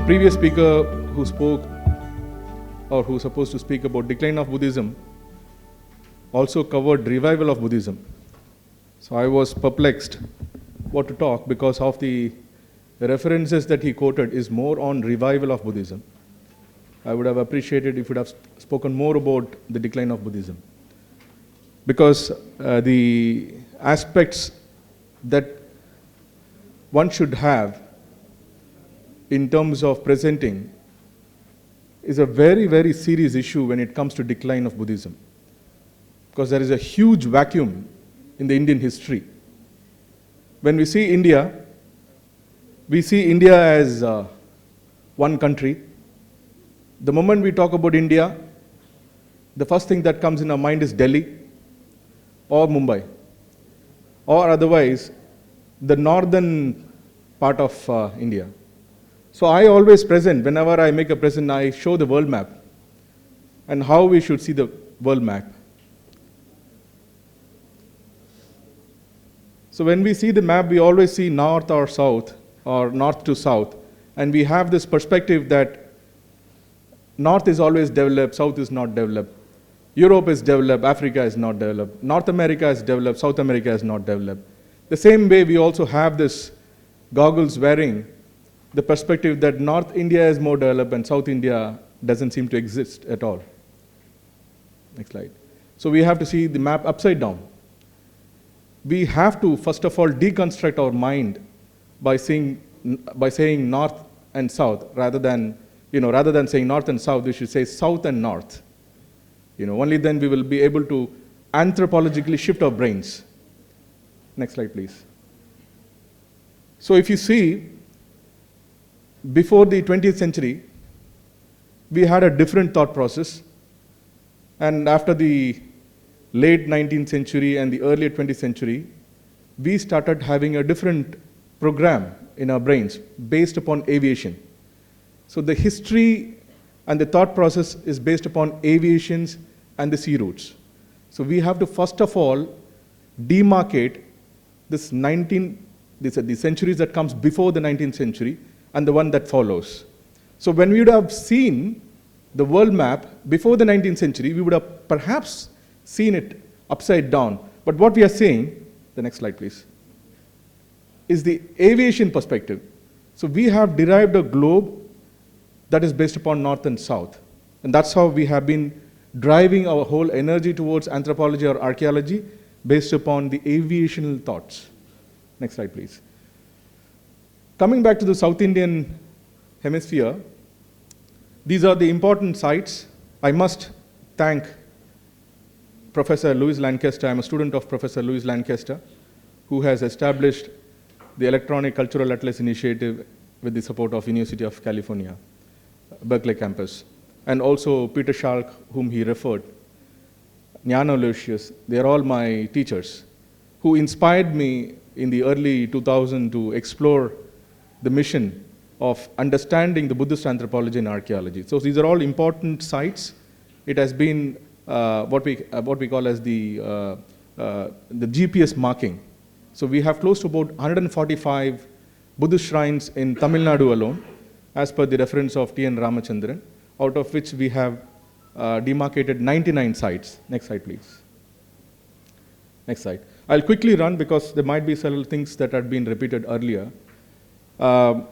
previous speaker who spoke, or who was supposed to speak about decline of Buddhism, also covered revival of Buddhism. So I was perplexed what to talk, because of the references that he quoted is more on revival of Buddhism. I would have appreciated if you would have spoken more about the decline of Buddhism, because the aspects that one should have in terms of presenting is a very, very serious issue when it comes to decline of Buddhism, because there is a huge vacuum in the Indian history. When we see India as one country. The moment we talk about India, the first thing that comes in our mind is Delhi or Mumbai, or otherwise the northern part of India. So I always present, whenever I make a present, I show the world map and how we should see the world map. So when we see the map, we always see north or south, or north to south, and we have this perspective that north is always developed, south is not developed. Europe is developed, Africa is not developed. North America is developed, South America is not developed. The same way we also have this goggles wearing the perspective that North India is more developed and South India doesn't seem to exist at all. Next slide. So we have to see the map upside down. We have to, first of all, deconstruct our mind by saying north and south, rather than saying north and south, we should say south and north. Only then we will be able to anthropologically shift our brains. Next slide, please. So if you see, before the 20th century, we had a different thought process. And after the late 19th century and the early 20th century, we started having a different program in our brains based upon aviation. So the history and the thought process is based upon aviations and the sea routes. So we have to first of all demarcate the centuries that comes before the 19th century and the one that follows. So when we would have seen the world map before the 19th century, we would have perhaps seen it upside down. But what we are seeing, the next slide please, is the aviation perspective. So we have derived a globe that is based upon north and south. And that's how we have been driving our whole energy towards anthropology or archaeology, based upon the aviational thoughts. Next slide, please. Coming back to the South Indian hemisphere, these are the important sites. I must thank Professor Louis Lancaster. I'm a student of Professor Louis Lancaster, who has established the Electronic Cultural Atlas Initiative with the support of University of California, Berkeley campus, and also Peter Schalk, whom he referred, Jnana Aloysius. They are all my teachers who inspired me in the early 2000s to explore the mission of understanding the Buddhist anthropology and archaeology. So these are all important sites. It has been what we call as the GPS marking. So we have close to about 145 Buddhist shrines in Tamil Nadu alone, as per the reference of T.N. Ramachandran, out of which we have demarcated 99 sites. Next slide, please. Next slide. I'll quickly run because there might be several things that had been repeated earlier. I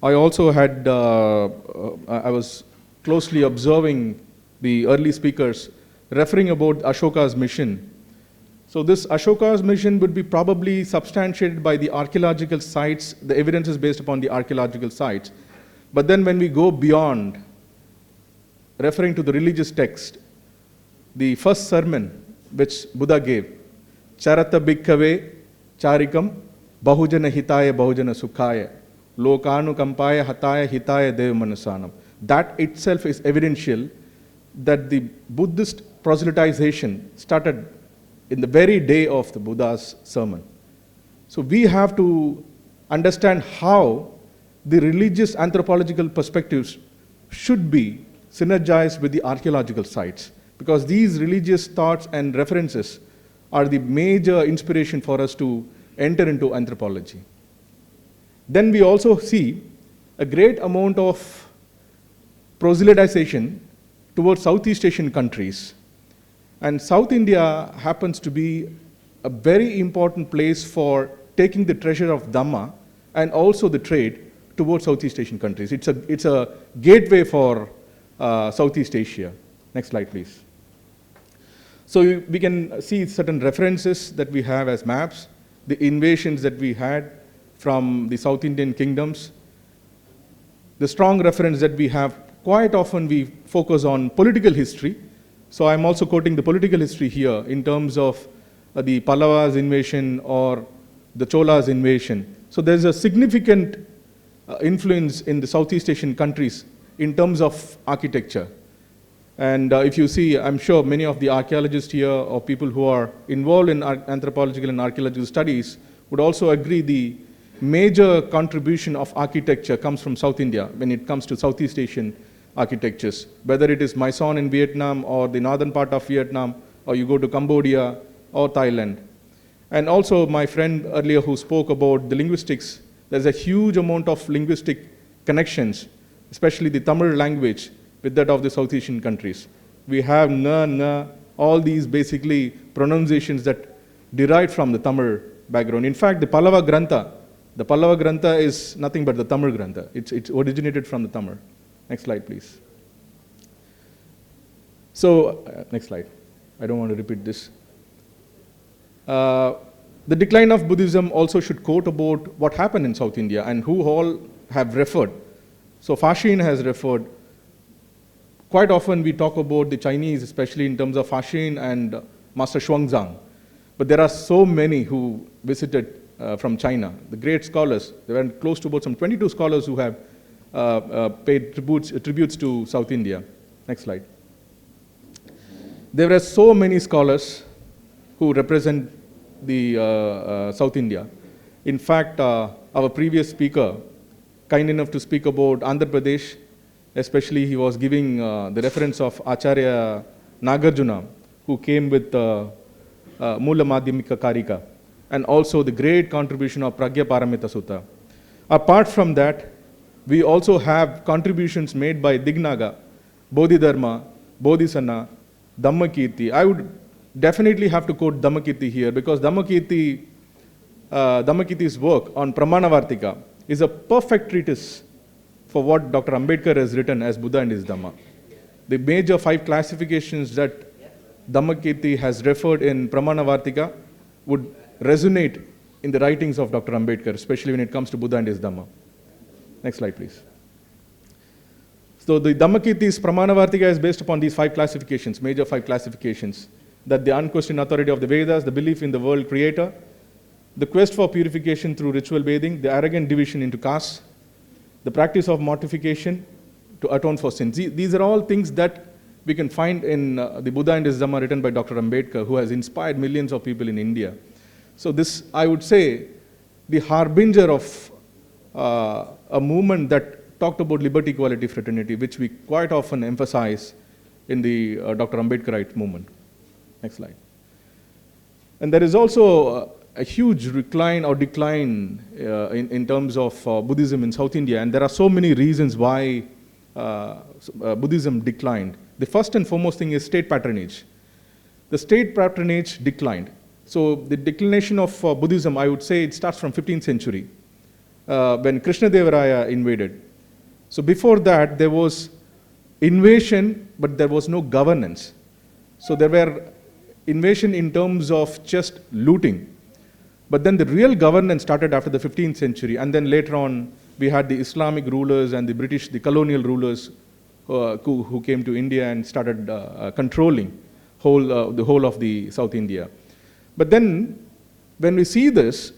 also had, I was closely observing the early speakers referring about Ashoka's mission. So this Ashoka's mission would be probably substantiated by the archaeological sites, the evidence is based upon the archaeological sites. But then when we go beyond, referring to the religious text, the first sermon which Buddha gave, Charata Bhikkhave Charikam Bahujana Hitaya Bahujana Sukhaya Lokanu Kampaya Hataya Hitaya Devamanasanam. That itself is evidential that the Buddhist proselytization started in the very day of the Buddha's sermon. So we have to understand how the religious anthropological perspectives should be synergized with the archaeological sites, because these religious thoughts and references are the major inspiration for us to enter into anthropology. Then we also see a great amount of proselytization towards Southeast Asian countries. And South India happens to be a very important place for taking the treasure of Dhamma and also the trade towards Southeast Asian countries. It's a gateway for Southeast Asia. Next slide, please. So we can see certain references that we have as maps, the invasions that we had from the South Indian kingdoms. The strong reference that we have, quite often we focus on political history. So I'm also quoting the political history here in terms of the Pallavas invasion or the Cholas invasion. So there's a significant influence in the Southeast Asian countries in terms of architecture. And if you see, I'm sure many of the archaeologists here or people who are involved in anthropological and archaeological studies would also agree the major contribution of architecture comes from South India when it comes to Southeast Asian architectures, whether it is Mysore in Vietnam or the northern part of Vietnam, or you go to Cambodia or Thailand. And also my friend earlier who spoke about the linguistics, there's a huge amount of linguistic connections, especially the Tamil language with that of the South Asian countries. We have na, all these basically pronunciations that derive from the Tamil background. In fact, the Pallava Grantha is nothing but the Tamil Grantha. It's originated from the Tamil. Next slide, please. So, next slide. I don't want to repeat this. The decline of Buddhism also should quote about what happened in South India and who all have referred. So Fashin has referred. Quite often we talk about the Chinese, especially in terms of Fashin and Master Xuanzang. But there are so many who visited from China, the great scholars. There were close to about some 22 scholars who have paid tributes to South India. Next slide. There were so many scholars who represent the South India. In fact, our previous speaker, kind enough to speak about Andhra Pradesh, especially he was giving the reference of Acharya Nagarjuna, who came with Mula Madhyamika Karika, and also the great contribution of Pragya Paramita Sutta. Apart from that, we also have contributions made by Dignaga, Bodhidharma, Bodhisanna, Dhammakirti. I would definitely have to quote Dhammakirti here because Dhammakirti's work on Pramanavartika is a perfect treatise for what Dr. Ambedkar has written as Buddha and his Dhamma. The major 5 classifications that Dhammakirti has referred in Pramanavartika would resonate in the writings of Dr. Ambedkar, especially when it comes to Buddha and his Dhamma. Next slide, please. So the Dhammakirti's Pramanavartika is based upon these 5 classifications, major 5 classifications, that the unquestioned authority of the Vedas, the belief in the world creator, the quest for purification through ritual bathing, the arrogant division into castes, the practice of mortification to atone for sins. These are all things that we can find in the Buddha and his Dhamma written by Dr. Ambedkar, who has inspired millions of people in India. So this, I would say, the harbinger of a movement that talked about liberty, equality, fraternity, which we quite often emphasize in the Dr. Ambedkarite movement. Next slide. And there is also a huge decline in terms of Buddhism in South India, and there are so many reasons why Buddhism declined. The first and foremost thing is state patronage. The state patronage declined. So the declination of Buddhism, I would say it starts from 15th century when Krishnadevaraya invaded. So before that, there was invasion, but there was no governance. So there were invasion in terms of just looting. But then the real governance started after the 15th century, and then later on we had the Islamic rulers and the British, the colonial rulers who came to India and started controlling the whole of the South India. But then when we see this,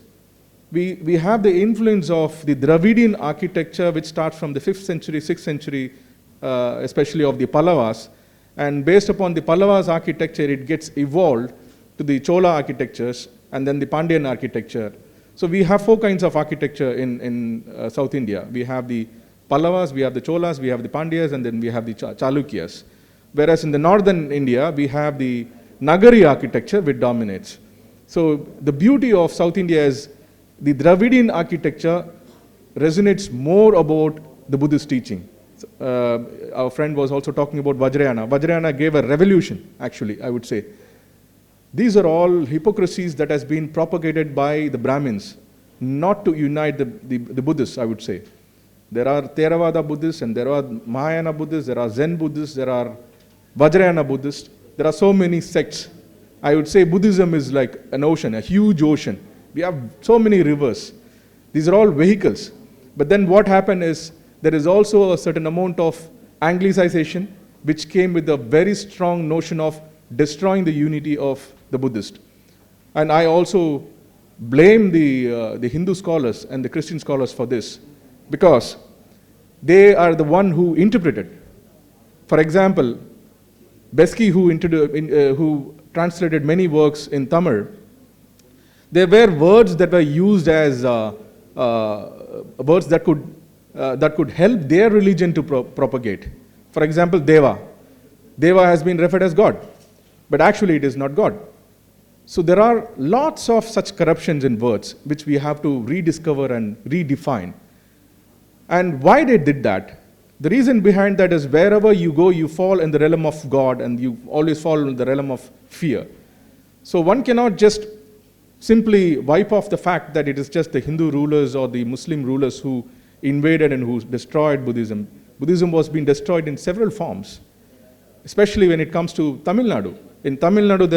we have the influence of the Dravidian architecture, which starts from the 5th century, 6th century, especially of the Pallavas. And based upon the Pallavas architecture, it gets evolved to the Chola architectures and then the Pandyan architecture. So we have 4 kinds of architecture in South India. We have the Pallavas, we have the Cholas, we have the Pandyas, and then we have the Chalukyas. Whereas in the northern India, we have the Nagari architecture, which dominates. So the beauty of South India is the Dravidian architecture resonates more about the Buddhist teaching. Our friend was also talking about Vajrayana. Vajrayana gave a revolution, actually, I would say. These are all hypocrisies that has been propagated by the Brahmins, not to unite the Buddhists, I would say. There are Theravada Buddhists, and there are Mahayana Buddhists, there are Zen Buddhists, there are Vajrayana Buddhists. There are so many sects. I would say Buddhism is like an ocean, a huge ocean. We have so many rivers. These are all vehicles. But then what happened is, there is also a certain amount of Anglicization, which came with a very strong notion of destroying the unity of the Buddhist. And I also blame the Hindu scholars and the Christian scholars for this, because they are the one who interpreted. For example, Beski, who translated many works in Tamil, there were words that were used as words that could help their religion to propagate. For example, Deva. Deva has been referred as God, but actually it is not God. So there are lots of such corruptions in words which we have to rediscover and redefine. And why they did that? The reason behind that is, wherever you go, you fall in the realm of God, and you always fall in the realm of fear. So one cannot just simply wipe off the fact that it is just the Hindu rulers or the Muslim rulers who invaded and who destroyed Buddhism. Buddhism was being destroyed in several forms, especially when it comes to Tamil Nadu. In Tamil Nadu,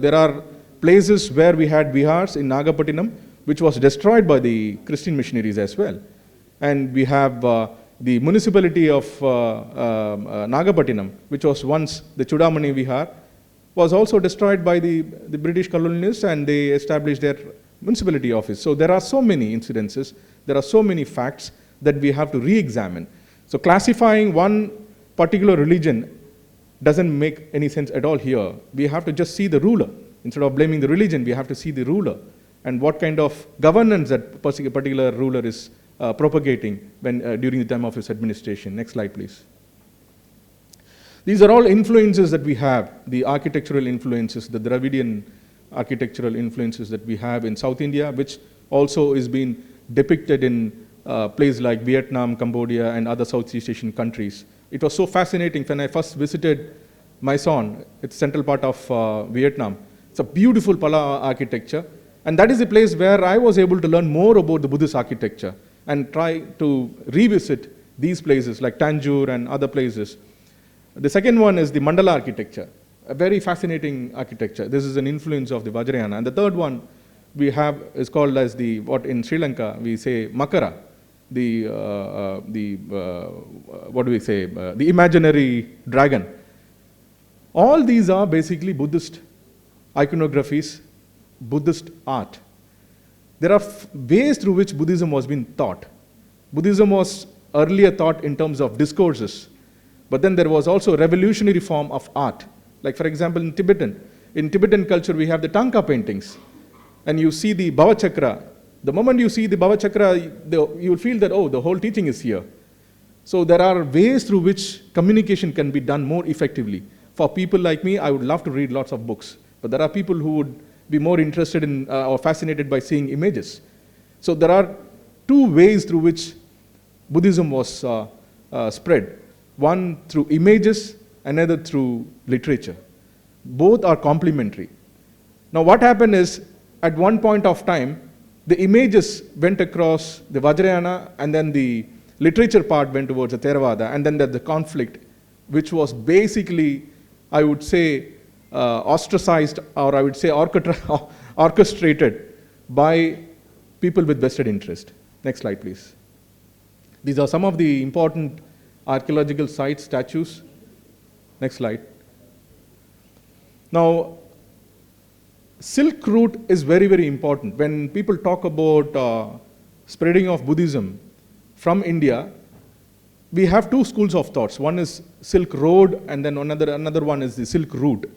there are places where we had vihars in Nagapattinam, which was destroyed by the Christian missionaries as well. And we have the municipality of Nagapattinam, which was once the Chudamani Vihar, was also destroyed by the British colonialists, and they established their municipality office. So there are so many incidences, there are so many facts that we have to re-examine. So classifying one particular religion doesn't make any sense at all here. We have to just see the ruler. Instead of blaming the religion, we have to see the ruler and what kind of governance that particular ruler is propagating during the time of his administration. Next slide, please. These are all influences that we have, the architectural influences, the Dravidian architectural influences that we have in South India, which also is being depicted in places like Vietnam, Cambodia, and other Southeast Asian countries. It was so fascinating when I first visited Mai Son. It's central part of Vietnam. It's a beautiful Pala architecture, and that is a place where I was able to learn more about the Buddhist architecture and try to revisit these places like Tanjore and other places. The second one is the Mandala architecture, a very fascinating architecture. This is an influence of the Vajrayana. And the third one we have is called as what in Sri Lanka we say Makara, the imaginary dragon. All these are basically Buddhist iconographies, Buddhist art. There are ways through which Buddhism was being taught. Buddhism was earlier taught in terms of discourses, but then there was also a revolutionary form of art. Like for example in Tibetan culture we have the Tanka paintings, and you see the Bhava Chakra. The moment you see the Bhava Chakra, you will feel that, oh, the whole teaching is here. So there are ways through which communication can be done more effectively. For people like me, I would love to read lots of books, but there are people who would be more interested in or fascinated by seeing images. So there are two ways through which Buddhism was spread. One through images, another through literature. Both are complementary. Now what happened is, at one point of time, the images went across the Vajrayana, and then the literature part went towards the Theravada, and then there's the conflict, which was basically, I would say, ostracized, or I would say orchestrated by people with vested interest. Next slide, please. These are some of the important archaeological sites, statues. Next slide. Now, Silk Route is very, very important. When people talk about spreading of Buddhism from India, we have two schools of thoughts. One is Silk Road, and then another one is the Silk Route.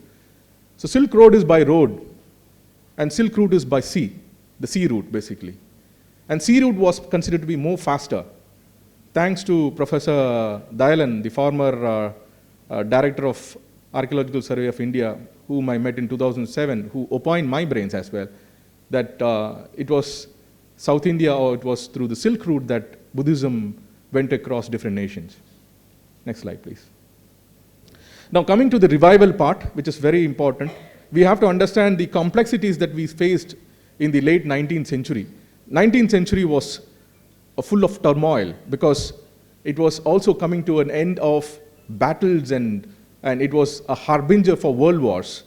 So Silk Road is by road, and Silk Route is by sea, the sea route basically. And sea route was considered to be more faster. Thanks to Professor Dayalan, the former director of Archaeological Survey of India, whom I met in 2007, who opined my brains as well, that it was South India, or it was through the Silk Route that Buddhism went across different nations. Next slide, please. Now, coming to the revival part, which is very important, we have to understand the complexities that we faced in the late 19th century. 19th century was full of turmoil because it was also coming to an end of battles and it was a harbinger for world wars.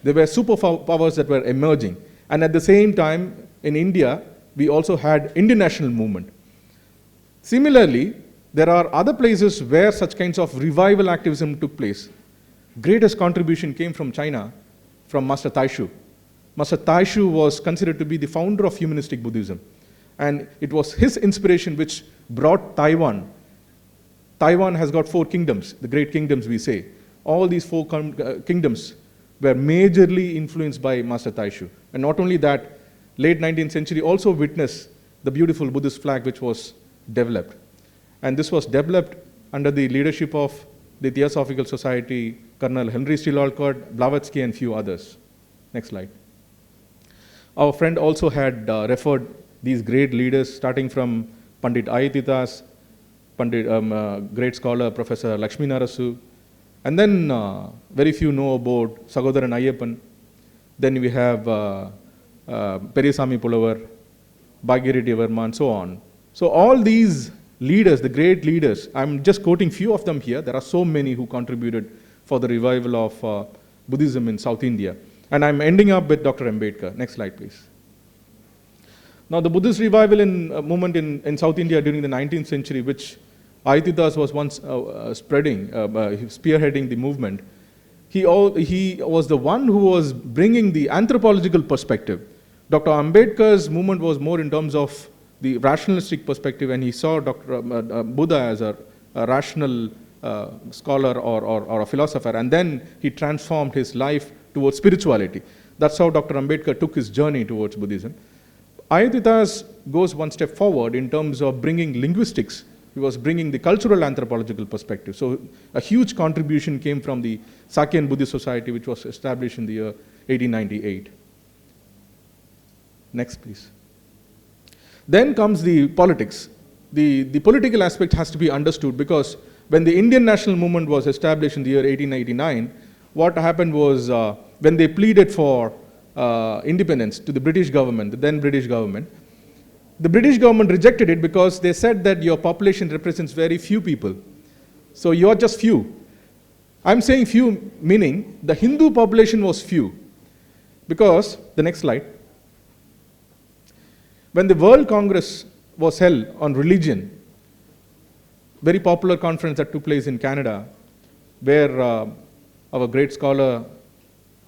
There were superpowers that were emerging. And at the same time, in India, we also had Indian national movement. Similarly, there are other places where such kinds of revival activism took place. Greatest contribution came from China, from Master Taishu. Master Taishu was considered to be the founder of humanistic Buddhism. And it was his inspiration which brought Taiwan. Taiwan has got 4 kingdoms, the great kingdoms we say. All these 4 kingdoms were majorly influenced by Master Taishu. And not only that, late 19th century also witnessed the beautiful Buddhist flag which was developed. And this was developed under the leadership of the Theosophical Society, Colonel Henry Steele Olcott, Blavatsky, and few others. Next slide. Our friend also had referred these great leaders, starting from Pandit Ayatidas, great scholar, Professor Lakshmi Narasu, and then very few know about Sagodaran Ayyappan. Then we have Periyasamy Pulavar, Bhagirathi Verma, and so on. So all these leaders, the great leaders, I'm just quoting few of them here. There are so many who contributed for the revival of Buddhism in South India. And I'm ending up with Dr. Ambedkar. Next slide, please. Now, the Buddhist revival movement in South India during the 19th century, which Ayatidas was once spearheading the movement, he was the one who was bringing the anthropological perspective. Dr. Ambedkar's movement was more in terms of the rationalistic perspective, and he saw Buddha as a rational scholar or a philosopher, and then he transformed his life towards spirituality. That's how Dr. Ambedkar took his journey towards Buddhism. Ayatidas goes one step forward in terms of bringing linguistics. He was bringing the cultural anthropological perspective. So a huge contribution came from the Sakyan Buddhist Society, which was established in the year 1898. Next, please. Then comes the politics. The political aspect has to be understood because when the Indian national movement was established in the year 1889, what happened was when they pleaded for independence to the British government, the then British government, the British government rejected it because they said that your population represents very few people. So you're just few. I'm saying few meaning the Hindu population was few. Because, the next slide, when the World Congress was held on religion, very popular conference that took place in Canada, where our great scholar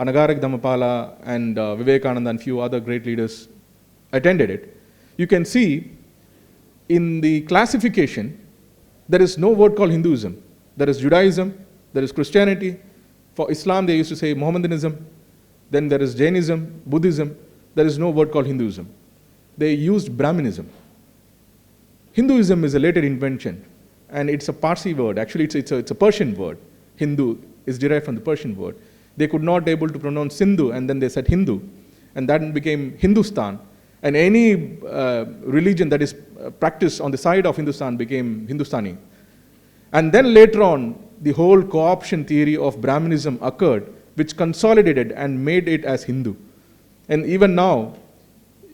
Anagarak Dhammapala and Vivekananda and few other great leaders attended it, you can see in the classification, there is no word called Hinduism. There is Judaism, there is Christianity. For Islam, they used to say Mohammedanism. Then there is Jainism, Buddhism. There is no word called Hinduism. They used Brahminism. Hinduism is a later invention, and it's a Parsi word. Actually, it's a Persian word. Hindu is derived from the Persian word. They could not be able to pronounce Sindhu, and then they said Hindu, and that became Hindustan. And any religion that is practiced on the side of Hindustan became Hindustani. And then later on, the whole co-option theory of Brahminism occurred, which consolidated and made it as Hindu. And even now,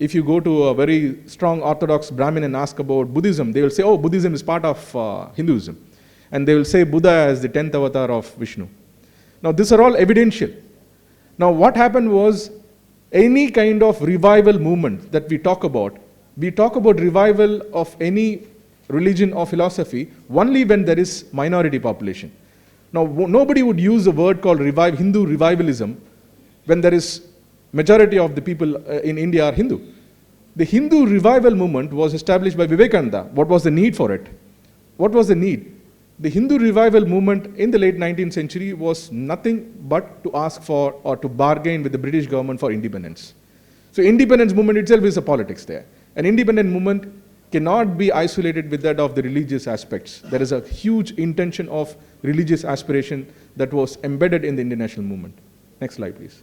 if you go to a very strong orthodox Brahmin and ask about Buddhism, they will say, oh, Buddhism is part of Hinduism. And they will say Buddha as the 10th avatar of Vishnu. Now, these are all evidential. Now, what happened was, any kind of revival movement that we talk about revival of any religion or philosophy only when there is minority population. Now, nobody would use a word called Hindu revivalism when there is majority of the people in India are Hindu. The Hindu revival movement was established by Vivekananda. What was the need for it? What was the need? The Hindu revival movement in the late 19th century was nothing but to ask for or to bargain with the British government for independence. So independence movement itself is a politics there. An independent movement cannot be isolated with that of the religious aspects. There is a huge intention of religious aspiration that was embedded in the Indian national movement. Next slide, please.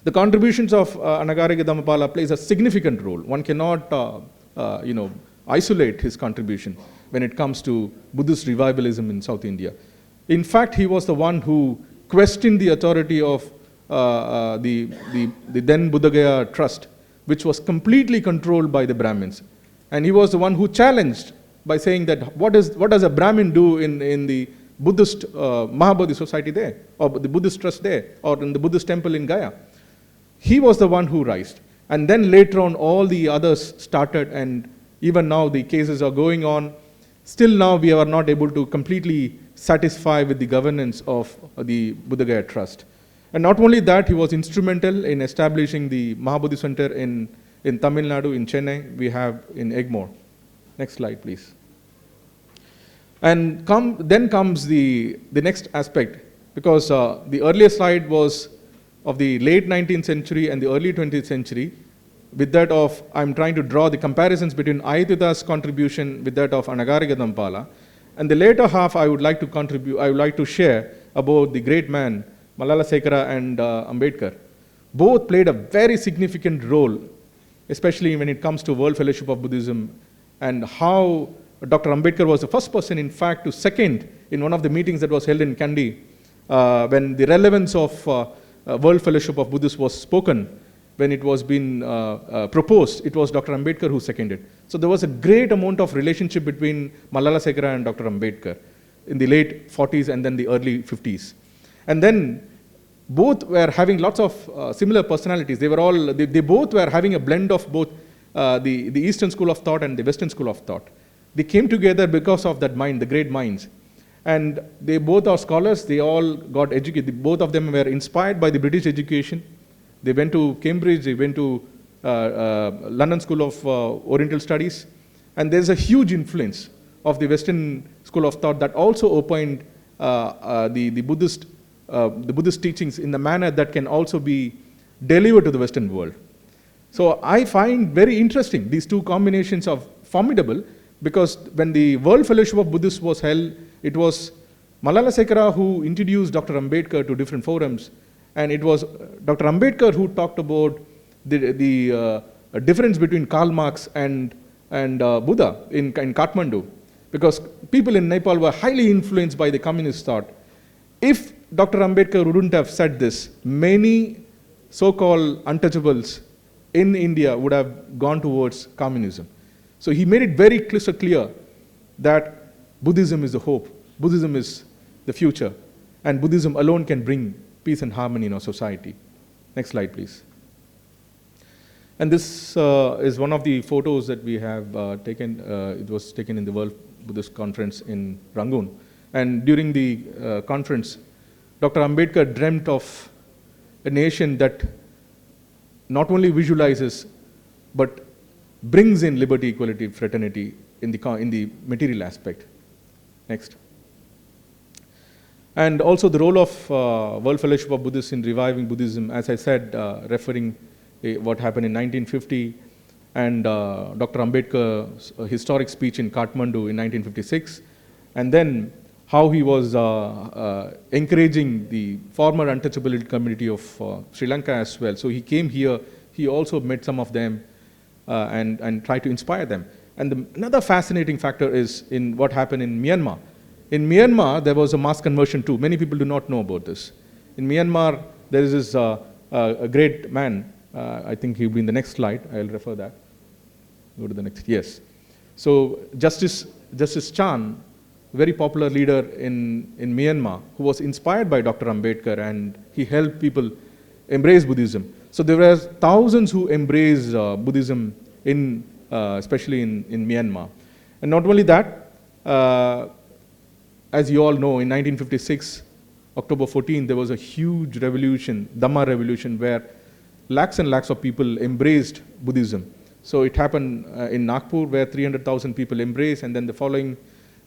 The contributions of Anagarak Dhammapala plays a significant role. One cannot, isolate his contribution when it comes to Buddhist revivalism in South India. In fact, he was the one who questioned the authority of the then Buddhagaya Trust, which was completely controlled by the Brahmins. And he was the one who challenged by saying that what does a Brahmin do in the Buddhist Mahabodhi society there, or the Buddhist trust there, or in the Buddhist temple in Gaya. He was the one who raised. And then later on, all the others started, and even now the cases are going on. Still now we are not able to completely satisfy with the governance of the Buddhagaya Trust. And not only that, he was instrumental in establishing the Mahabodhi Center in Tamil Nadu, in Chennai. We have in Egmore. Next slide, please. And then comes the next aspect, because the earlier slide was of the late 19th century and the early 20th century. With that of, I'm trying to draw the comparisons between Ayatuta's contribution with that of Anagariga Dampala. And the later half I would like to share about the great man, Malala Sekara and Ambedkar. Both played a very significant role, especially when it comes to World Fellowship of Buddhism, and how Dr. Ambedkar was the first person, in fact, to second in one of the meetings that was held in Kandy, when the relevance of World Fellowship of Buddhists was spoken. When it was being proposed, it was Dr. Ambedkar who seconded. So there was a great amount of relationship between Malala Sekara and Dr. Ambedkar in the late 40s and then the early 50s. And then both were having lots of similar personalities. They both were having a blend of both the Eastern school of thought and the Western school of thought. They came together because of that mind, the great minds. And they both are scholars. They all got educated. Both of them were inspired by the British education. They went to Cambridge, they went to London School of Oriental Studies, and there's a huge influence of the Western school of thought that also opened the Buddhist teachings in the manner that can also be delivered to the Western world. So I find very interesting, these two combinations are formidable, because when the World Fellowship of Buddhists was held, it was Malala Sekara who introduced Dr. Ambedkar to different forums. And it was Dr. Ambedkar who talked about the difference between Karl Marx and Buddha in Kathmandu, because people in Nepal were highly influenced by the communist thought. If Dr. Ambedkar wouldn't have said this, many so-called untouchables in India would have gone towards communism. So he made it very crystal clear that Buddhism is the hope, Buddhism is the future, and Buddhism alone can bring peace and harmony in our society. Next slide, please. And this is one of the photos that we have taken. It was taken in the World Buddhist Conference in Rangoon. And during the conference, Dr. Ambedkar dreamt of a nation that not only visualizes, but brings in liberty, equality, fraternity in the material aspect. Next. And also the role of World Fellowship of Buddhists in reviving Buddhism, as I said, referring what happened in 1950, and Dr. Ambedkar's historic speech in Kathmandu in 1956, and then how he was encouraging the former untouchable community of Sri Lanka as well. So he came here, he also met some of them and tried to inspire them. And another fascinating factor is in what happened in Myanmar. In Myanmar, there was a mass conversion too. Many people do not know about this. In Myanmar, there is this a great man. I think he'll be in the next slide. I'll refer that. Go to the next. Yes. So Justice Chan, very popular leader in Myanmar, who was inspired by Dr. Ambedkar, and he helped people embrace Buddhism. So there were thousands who embraced Buddhism, especially in Myanmar. And not only that, as you all know, in 1956, October 14, there was a huge revolution, Dhamma revolution, where lakhs and lakhs of people embraced Buddhism. So it happened in Nagpur, where 300,000 people embraced, and then the following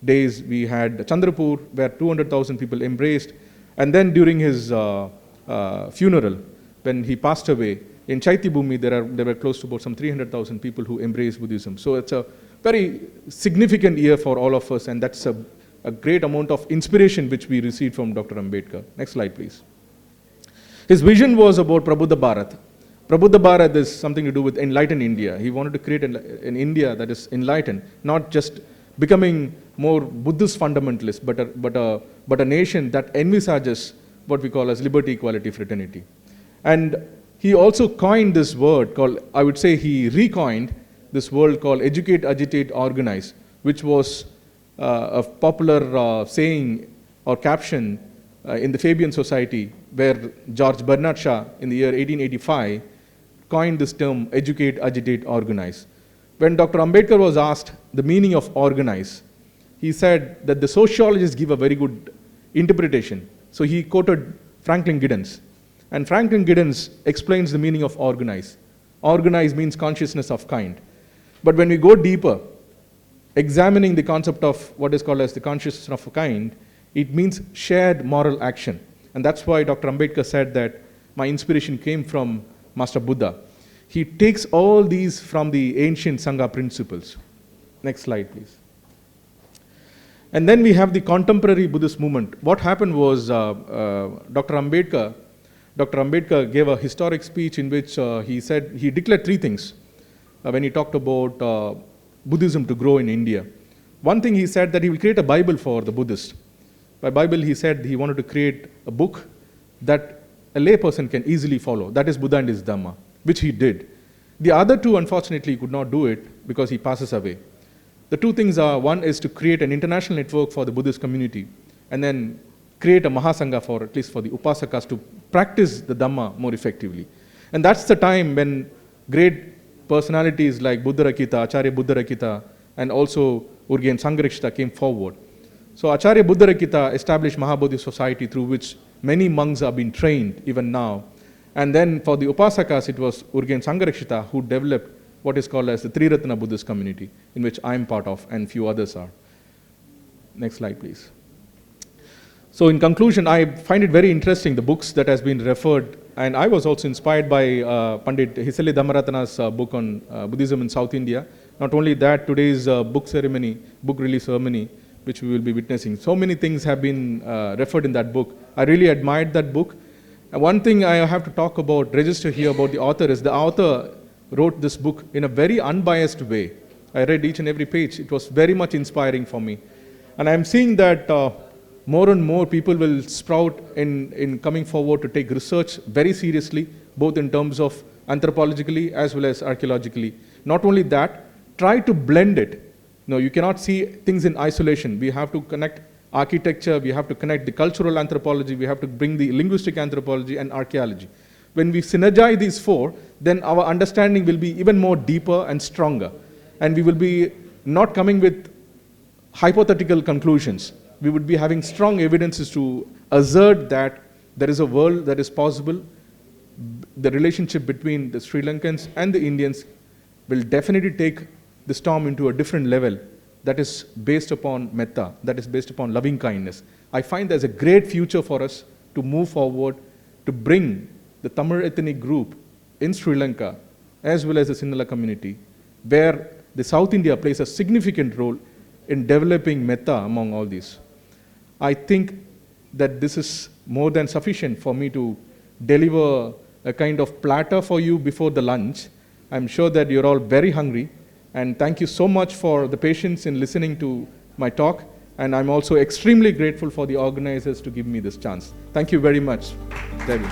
days we had Chandrapur, where 200,000 people embraced. And then during his funeral, when he passed away, in Chaitya-bhumi, there were close to about some 300,000 people who embraced Buddhism. So it's a very significant year for all of us, and that's a great amount of inspiration which we received from Dr. Ambedkar. Next slide, please. His vision was about Prabuddha Bharat, Prabhupada Bharat is something to do with enlightened India. He wanted to create an India that is enlightened, not just becoming more Buddhist fundamentalist, but a nation that envisages what we call as liberty, equality, fraternity. And he also coined this word called, I would say he recoined this word called educate, agitate, organize, which was a popular saying or caption in the Fabian Society, where George Bernard Shaw in the year 1885 coined this term, educate, agitate, organize. When Dr. Ambedkar was asked the meaning of organize, he said that the sociologists give a very good interpretation. So he quoted Franklin Giddens. And Franklin Giddens explains the meaning of organize. Organize means consciousness of kind. But when we go deeper, examining the concept of what is called as the consciousness of kind, it means shared moral action. And that's why Dr. Ambedkar said that my inspiration came from Master Buddha. He takes all these from the ancient Sangha principles. Next slide, please. And then we have the contemporary Buddhist movement. What happened was Dr. Ambedkar gave a historic speech in which he declared three things when he talked about Buddhism to grow in India. One thing he said that he will create a Bible for the Buddhists. By Bible he said he wanted to create a book that a layperson can easily follow. That is Buddha and his Dhamma, which he did. The other two, unfortunately, he could not do it because he passes away. The two things are, one is to create an international network for the Buddhist community, and then create a Mahasangha for, at least for the Upasakas, to practice the Dhamma more effectively. And that's the time when great personalities like Buddharakkhita, Acharya Buddharakkhita, and also Urgen Sangharakshita came forward. So Acharya Buddharakkhita established Mahabodhi Society, through which many monks are being trained even now. And then for the Upasakas, it was Urgen Sangharakshita who developed what is called as the Triratna Buddhist community, in which I am part of and few others are. Next slide, please. So in conclusion, I find it very interesting, the books that has been referred, and I was also inspired by Pandit Hisali Dhammaratana's book on Buddhism in South India. Not only that, today's book release ceremony, which we will be witnessing. So many things have been referred in that book. I really admired that book. And one thing I have to talk about, register here about the author, is the author wrote this book in a very unbiased way. I read each and every page. It was very much inspiring for me. And I'm seeing that more and more people will sprout in coming forward to take research very seriously, both in terms of anthropologically as well as archaeologically. Not only that, try to blend it. No, you cannot see things in isolation. We have to connect architecture, we have to connect the cultural anthropology, we have to bring the linguistic anthropology and archaeology. When we synergize these four, then our understanding will be even more deeper and stronger. And we will be not coming with hypothetical conclusions. We would be having strong evidences to assert that there is a world that is possible. The relationship between the Sri Lankans and the Indians will definitely take the storm into a different level that is based upon metta, that is based upon loving kindness. I find there's a great future for us to move forward, to bring the Tamil ethnic group in Sri Lanka, as well as the Sinhala community, where the South India plays a significant role in developing metta among all these. I think that this is more than sufficient for me to deliver a kind of platter for you before the lunch. I'm sure that you're all very hungry, and thank you so much for the patience in listening to my talk, and I'm also extremely grateful for the organizers to give me this chance. Thank you very much, Debbie.